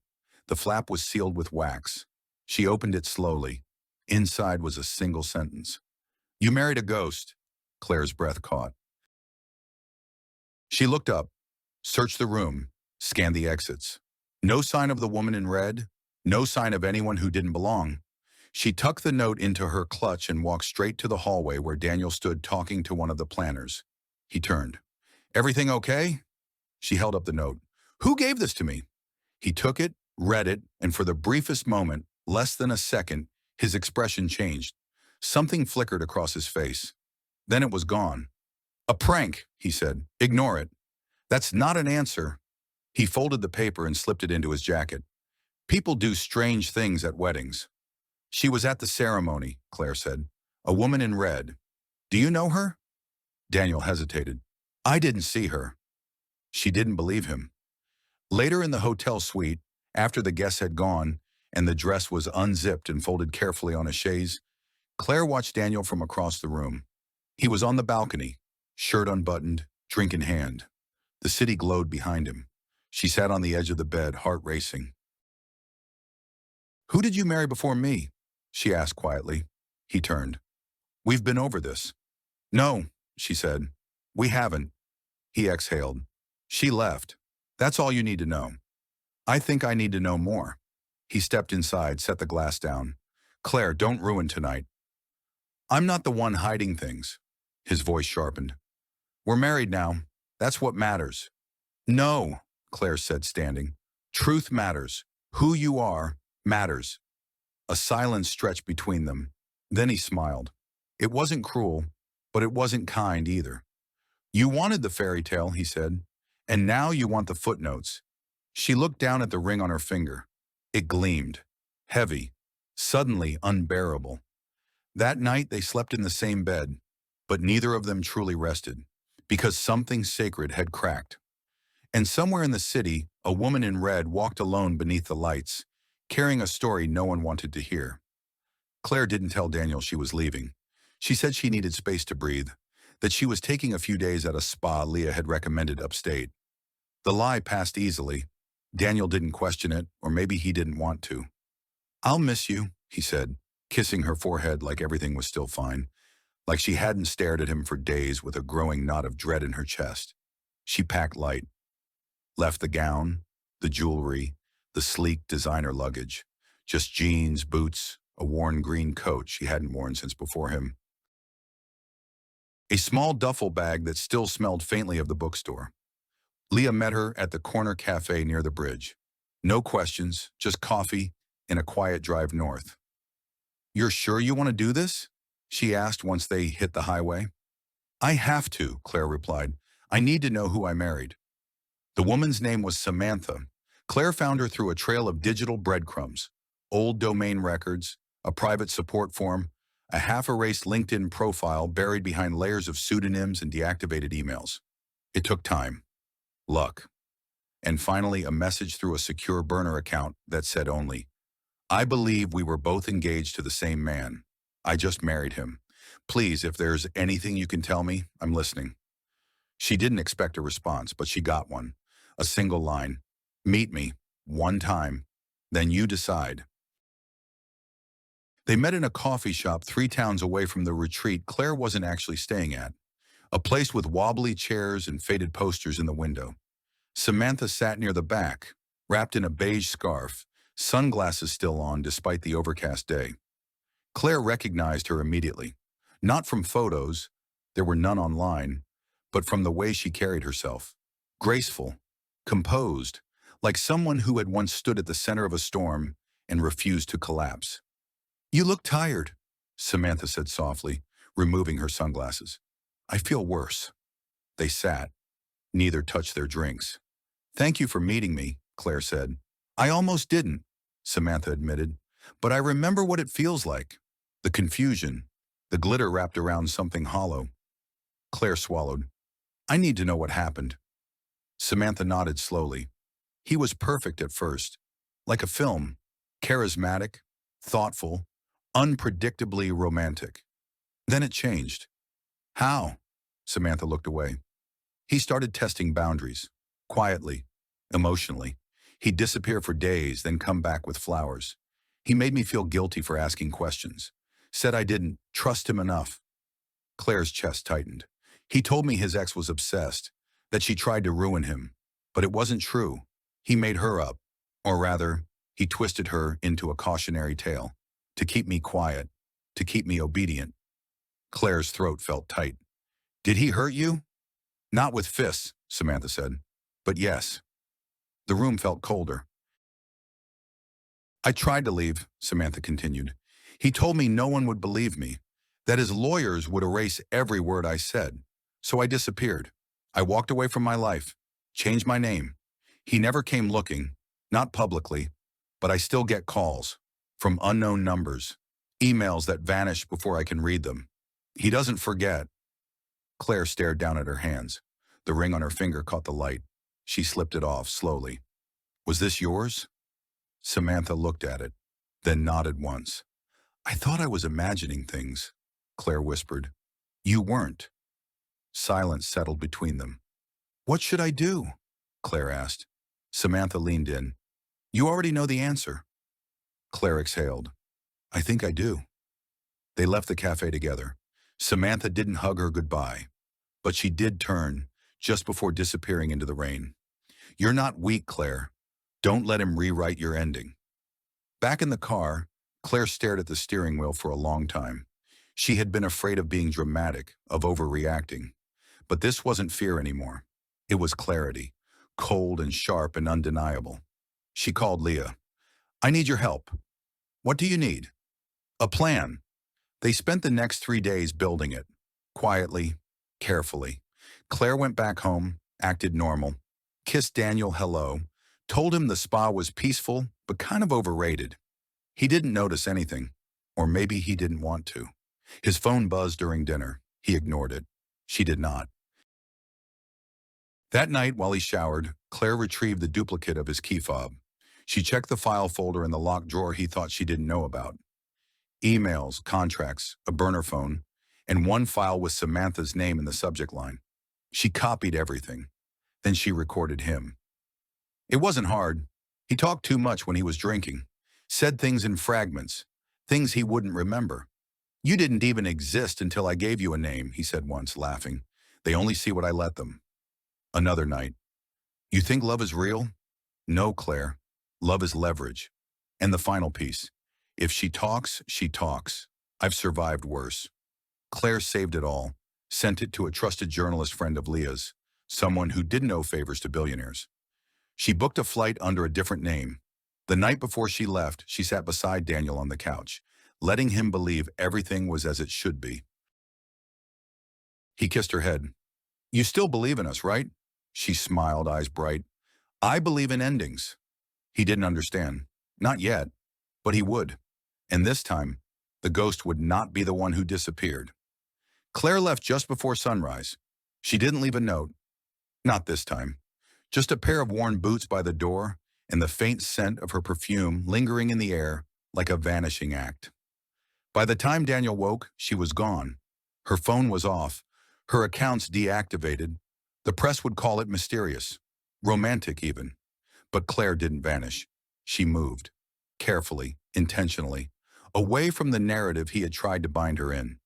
Speaker 1: The flap was sealed with wax. She opened it slowly. Inside was a single sentence. "You married a ghost." Claire's breath caught. She looked up, searched the room, scanned the exits. No sign of the woman in red, no sign of anyone who didn't belong. She tucked the note into her clutch and walked straight to the hallway where Daniel stood talking to one of the planners. He turned. "Everything okay?" She held up the note. "Who gave this to me?" He took it, read it, and for the briefest moment, less than a second, his expression changed. Something flickered across his face. Then it was gone. "A prank," he said. "Ignore it." "That's not an answer." He folded the paper and slipped it into his jacket. "People do strange things at weddings." "She was at the ceremony," Claire said. "A woman in red. Do you know her?" Daniel hesitated. "I didn't see her." She didn't believe him. Later in the hotel suite, after the guests had gone and the dress was unzipped and folded carefully on a chaise, Claire watched Daniel from across the room. He was on the balcony, shirt unbuttoned, drink in hand. The city glowed behind him. She sat on the edge of the bed, heart racing. "Who did you marry before me?" she asked quietly. He turned. "We've been over this." "No," she said. "We haven't." He exhaled. "She left. That's all you need to know." "I think I need to know more." He stepped inside, set the glass down. "Claire, don't ruin tonight." "I'm not the one hiding things." His voice sharpened. "We're married now. That's what matters." "No," Claire said, standing. "Truth matters. Who you are matters." A silence stretched between them. Then he smiled. It wasn't cruel, but it wasn't kind either. "You wanted the fairy tale," he said, "and now you want the footnotes." She looked down at the ring on her finger. It gleamed, heavy, suddenly unbearable. That night they slept in the same bed, but neither of them truly rested, because something sacred had cracked. And somewhere in the city, a woman in red walked alone beneath the lights, carrying a story no one wanted to hear. Claire didn't tell Daniel she was leaving. She said she needed space to breathe, that she was taking a few days at a spa Leah had recommended upstate. The lie passed easily. Daniel didn't question it, or maybe he didn't want to. "I'll miss you," he said, kissing her forehead like everything was still fine, like she hadn't stared at him for days with a growing knot of dread in her chest. She packed light, left the gown, the jewelry, the sleek designer luggage, just jeans, boots, a worn green coat she hadn't worn since before him. A small duffel bag that still smelled faintly of the bookstore. Leah met her at the corner cafe near the bridge. No questions, just coffee and a quiet drive north. "You're sure you want to do this?" she asked once they hit the highway. "I have to," Claire replied. "I need to know who I married." The woman's name was Samantha. Claire found her through a trail of digital breadcrumbs, old domain records, a private support form, a half-erased LinkedIn profile buried behind layers of pseudonyms and deactivated emails. It took time, luck, and finally a message through a secure burner account that said only, "I believe we were both engaged to the same man. I just married him. Please, if there's anything you can tell me, I'm listening." She didn't expect a response, but she got one. A single line. "Meet me, one time, then you decide." They met in a coffee shop 3 towns away from the retreat Claire wasn't actually staying at, a place with wobbly chairs and faded posters in the window. Samantha sat near the back, wrapped in a beige scarf, sunglasses still on despite the overcast day. Claire recognized her immediately, not from photos, there were none online, but from the way she carried herself. Graceful, composed, like someone who had once stood at the center of a storm and refused to collapse. "You look tired," Samantha said softly, removing her sunglasses. "I feel worse." They sat. Neither touched their drinks. "Thank you for meeting me," Claire said. "I almost didn't," Samantha admitted, "but I remember what it feels like. The confusion, the glitter wrapped around something hollow." Claire swallowed. "I need to know what happened." Samantha nodded slowly. "He was perfect at first, like a film, charismatic, thoughtful, unpredictably romantic. Then it changed." "How?" Samantha looked away. "He started testing boundaries, quietly, emotionally. He'd disappear for days, then come back with flowers. He made me feel guilty for asking questions. Said I didn't trust him enough." Claire's chest tightened. "He told me his ex was obsessed, that she tried to ruin him. But it wasn't true. He made her up. Or rather, he twisted her into a cautionary tale. To keep me quiet. To keep me obedient." Claire's throat felt tight. "Did he hurt you?" "Not with fists," Samantha said. "But yes." The room felt colder. "I tried to leave," Samantha continued. "He told me no one would believe me, that his lawyers would erase every word I said. So I disappeared. I walked away from my life, changed my name. He never came looking, not publicly, but I still get calls from unknown numbers, emails that vanish before I can read them. He doesn't forget." Claire stared down at her hands. The ring on her finger caught the light. She slipped it off slowly. "Was this yours?" Samantha looked at it, then nodded once. "I thought I was imagining things," Claire whispered. "You weren't." Silence settled between them. "What should I do?" Claire asked. Samantha leaned in. "You already know the answer." Claire exhaled. "I think I do." They left the cafe together. Samantha didn't hug her goodbye, but she did turn just before disappearing into the rain. "You're not weak, Claire. Don't let him rewrite your ending." Back in the car, Claire stared at the steering wheel for a long time. She had been afraid of being dramatic, of overreacting. But this wasn't fear anymore. It was clarity, cold and sharp and undeniable. She called Leah. "I need your help." "What do you need?" "A plan." They spent the next 3 days building it, quietly, carefully. Claire went back home, acted normal, kissed Daniel hello, told him the spa was peaceful but kind of overrated. He didn't notice anything, or maybe he didn't want to. His phone buzzed during dinner. He ignored it. She did not. That night, while he showered, Claire retrieved the duplicate of his key fob. She checked the file folder in the locked drawer he thought she didn't know about. Emails, contracts, a burner phone, and one file with Samantha's name in the subject line. She copied everything. Then she recorded him. It wasn't hard. He talked too much when he was drinking, said things in fragments, things he wouldn't remember. "You didn't even exist until I gave you a name," he said once, laughing. "They only see what I let them." Another night. "You think love is real?" "No, Claire. Love is leverage." And the final piece. "If she talks, she talks. I've survived worse." Claire saved it all, sent it to a trusted journalist friend of Leah's, someone who didn't owe favors to billionaires. She booked a flight under a different name. The night before she left, she sat beside Daniel on the couch, letting him believe everything was as it should be. He kissed her head. "You still believe in us, right?" She smiled, eyes bright. "I believe in endings." He didn't understand. Not yet, but he would. And this time, the ghost would not be the one who disappeared. Claire left just before sunrise. She didn't leave a note. Not this time. Just a pair of worn boots by the door and the faint scent of her perfume lingering in the air like a vanishing act. By the time Daniel woke, she was gone. Her phone was off, her accounts deactivated. The press would call it mysterious, romantic even. But Claire didn't vanish. She moved, carefully, intentionally, away from the narrative he had tried to bind her in.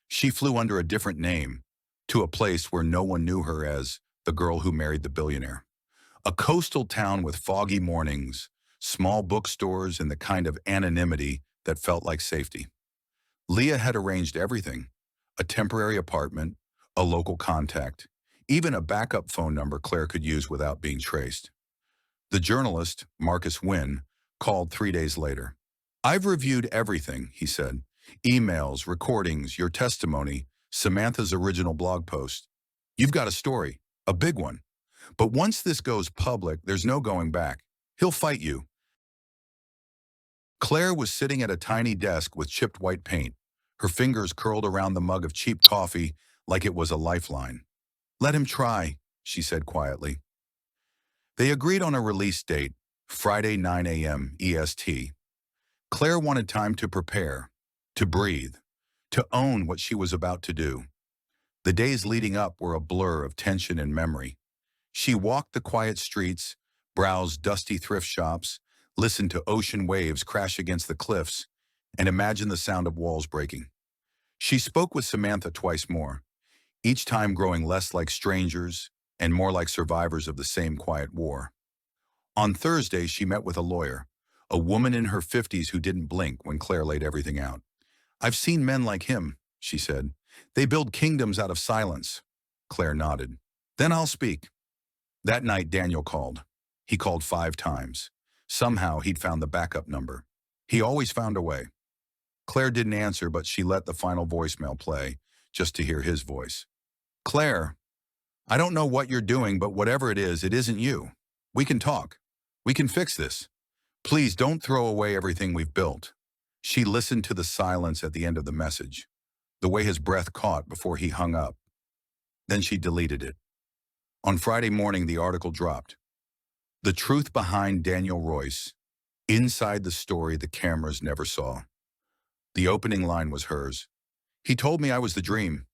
Speaker 1: She flew under a different name, to a place where no one knew her as the girl who married the billionaire. A coastal town with foggy mornings, small bookstores, and the kind of anonymity that felt like safety. Leah had arranged everything: a temporary apartment, a local contact, even a backup phone number Claire could use without being traced. The journalist, Marcus Wynn, called 3 days later. "I've reviewed everything," he said. "Emails, recordings, your testimony, Samantha's original blog post. You've got a story, a big one. But once this goes public, there's no going back. He'll fight you." Claire was sitting at a tiny desk with chipped white paint, her fingers curled around the mug of cheap coffee like it was a lifeline. "Let him try," she said quietly. They agreed on a release date, Friday 9 a.m. EST. Claire wanted time to prepare, to breathe, to own what she was about to do. The days leading up were a blur of tension and memory. She walked the quiet streets, browsed dusty thrift shops, listened to ocean waves crash against the cliffs, and imagined the sound of walls breaking. She spoke with Samantha twice more, each time growing less like strangers and more like survivors of the same quiet war. On Thursday, she met with a lawyer, a woman in her 50s who didn't blink when Claire laid everything out. "I've seen men like him," she said. "They build kingdoms out of silence." Claire nodded. "Then I'll speak." That night, Daniel called. He called 5 times. Somehow, he'd found the backup number. He always found a way. Claire didn't answer, but she let the final voicemail play, just to hear his voice. "Claire, I don't know what you're doing, but whatever it isn't you. We can talk. We can fix this. Please don't throw away everything we've built." She listened to the silence at the end of the message, the way his breath caught before he hung up. Then she deleted it. On Friday morning, the article dropped. "The truth behind Daniel Royce, inside the story the cameras never saw." The opening line was hers. "He told me I was the dream.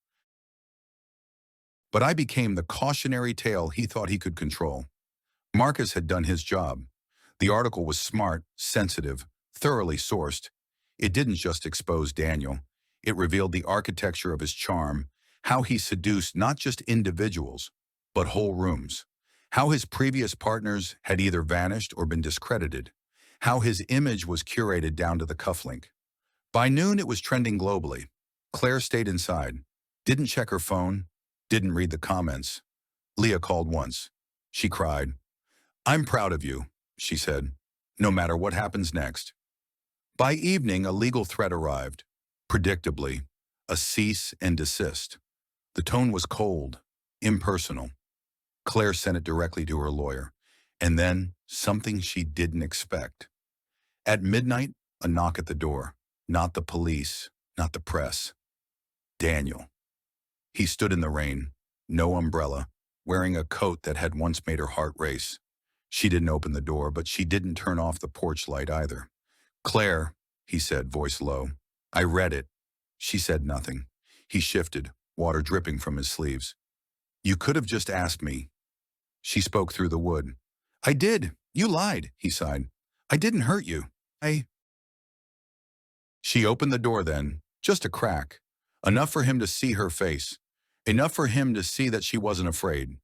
Speaker 1: But I became the cautionary tale he thought he could control. Marcus had done his job. The article was smart, sensitive, thoroughly sourced. It didn't just expose Daniel. It revealed the architecture of his charm, how he seduced not just individuals, but whole rooms, how his previous partners had either vanished or been discredited, how his image was curated down to the cufflink. By noon, it was trending globally. Claire stayed inside, didn't check her phone, didn't read the comments. Leah called once. She cried. "I'm proud of you," she said, "no matter what happens next." By evening, a legal threat arrived. Predictably, a cease and desist. The tone was cold, impersonal. Claire sent it directly to her lawyer. And then, something she didn't expect. At midnight, a knock at the door. Not the police, not the press. Daniel. He stood in the rain, no umbrella, wearing a coat that had once made her heart race. She didn't open the door, but she didn't turn off the porch light either. "Claire," he said, voice low. "I read it." She said nothing. He shifted, water dripping from his sleeves. "You could have just asked me." She spoke through the wood. "I did. You lied," he sighed. "I didn't hurt you. She opened the door then, just a crack, enough for him to see her face, enough for him to see that she wasn't afraid.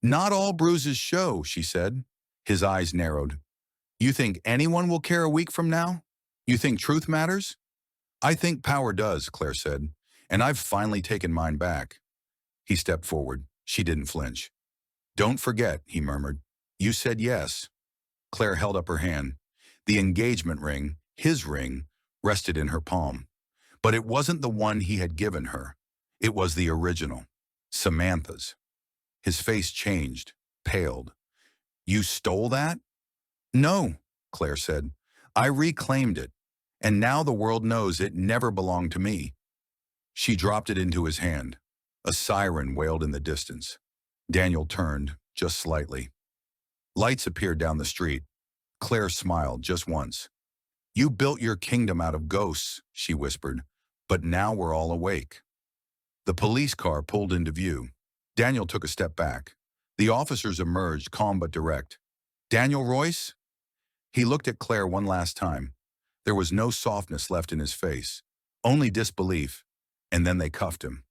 Speaker 1: "Not all bruises show," she said. His eyes narrowed. "You think anyone will care a week from now? You think truth matters?" "I think power does," Claire said, "and I've finally taken mine back." He stepped forward. She didn't flinch. "Don't forget," he murmured. "You said yes." Claire held up her hand. The engagement ring, his ring, rested in her palm. But it wasn't the one he had given her. It was the original, Samantha's. His face changed, paled. "You stole that?" "No," Claire said. "I reclaimed it, and now the world knows it never belonged to me." She dropped it into his hand. A siren wailed in the distance. Daniel turned, just slightly. Lights appeared down the street. Claire smiled just once. "You built your kingdom out of ghosts," she whispered, "but now we're all awake." The police car pulled into view. Daniel took a step back. The officers emerged, calm but direct. "Daniel Royce?" He looked at Claire one last time. There was no softness left in his face, only disbelief, and then they cuffed him.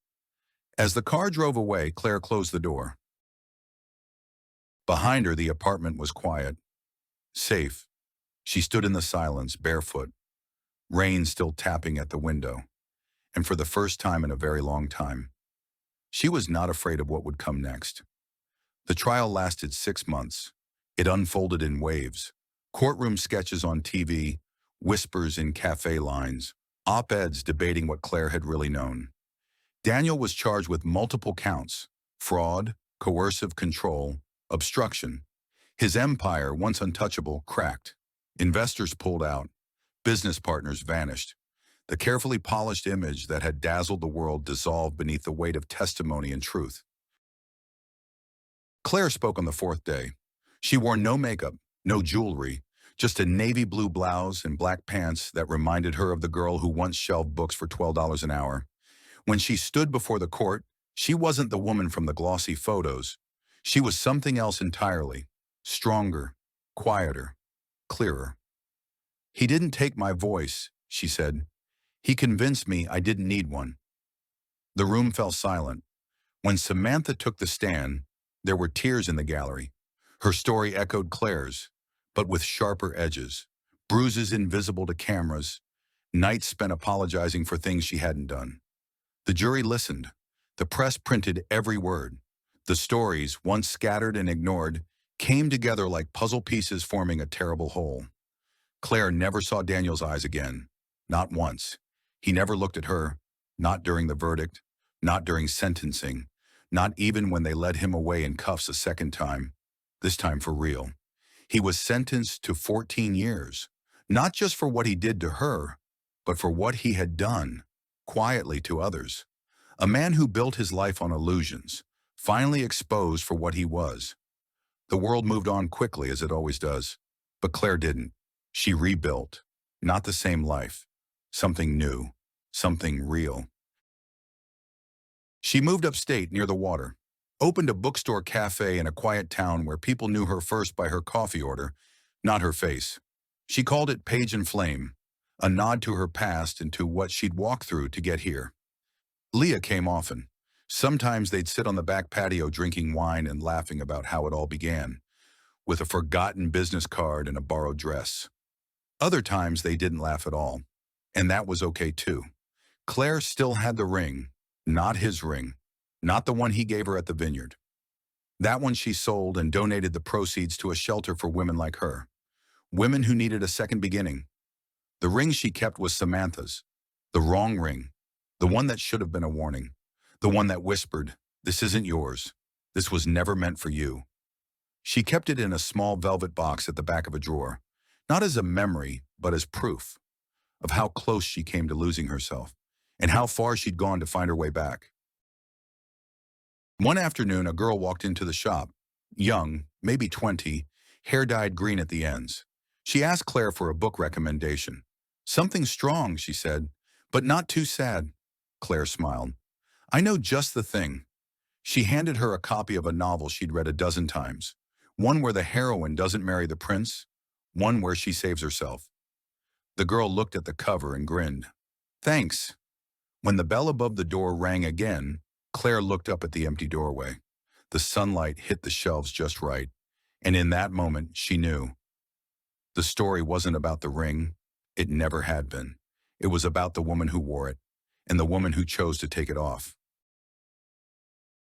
Speaker 1: As the car drove away, Claire closed the door. Behind her, the apartment was quiet, safe. She stood in the silence, barefoot, rain still tapping at the window, and for the first time in a very long time, she was not afraid of what would come next. The trial lasted 6 months. It unfolded in waves. Courtroom sketches on TV, whispers in cafe lines, op-eds debating what Claire had really known. Daniel was charged with multiple counts: fraud, coercive control, obstruction. His empire, once untouchable, cracked. Investors pulled out. Business partners vanished. The carefully polished image that had dazzled the world dissolved beneath the weight of testimony and truth. Claire spoke on the 4th day. She wore no makeup, no jewelry, just a navy blue blouse and black pants that reminded her of the girl who once shelved books for $12 an hour. When she stood before the court, she wasn't the woman from the glossy photos. She was something else entirely. Stronger, quieter, clearer. "He didn't take my voice," she said. "He convinced me I didn't need one." The room fell silent. When Samantha took the stand, there were tears in the gallery. Her story echoed Claire's, but with sharper edges, bruises invisible to cameras, nights spent apologizing for things she hadn't done. The jury listened. The press printed every word. The stories, once scattered and ignored, came together like puzzle pieces forming a terrible whole. Claire never saw Daniel's eyes again. Not once. He never looked at her. Not during the verdict. Not during sentencing. Not even when they led him away in cuffs a second time. This time for real. He was sentenced to 14 years. Not just for what he did to her, but for what he had done, quietly to others. A man who built his life on illusions, finally exposed for what he was. The world moved on quickly, as it always does. But Claire didn't. She rebuilt. Not the same life. Something new. Something real. She moved upstate near the water. Opened a bookstore cafe in a quiet town where people knew her first by her coffee order, not her face. She called it Page and Flame, a nod to her past and to what she'd walked through to get here. Leah came often. Sometimes they'd sit on the back patio drinking wine and laughing about how it all began, with a forgotten business card and a borrowed dress. Other times they didn't laugh at all, and that was okay too. Claire still had the ring, not his ring, not the one he gave her at the vineyard. That one she sold and donated the proceeds to a shelter for women like her, women who needed a second beginning. The ring she kept was Samantha's, the wrong ring, the one that should have been a warning, the one that whispered, "This isn't yours. This was never meant for you." She kept it in a small velvet box at the back of a drawer, not as a memory, but as proof of how close she came to losing herself and how far she'd gone to find her way back. One afternoon, a girl walked into the shop, young, maybe 20, hair dyed green at the ends. She asked Claire for a book recommendation. "Something strong," she said, "but not too sad." Claire smiled. "I know just the thing." She handed her a copy of a novel she'd read a dozen times. One where the heroine doesn't marry the prince, one where she saves herself. The girl looked at the cover and grinned. "Thanks." When the bell above the door rang again, Claire looked up at the empty doorway. The sunlight hit the shelves just right, and in that moment she knew. The story wasn't about the ring. It never had been. It was about the woman who wore it, and the woman who chose to take it off.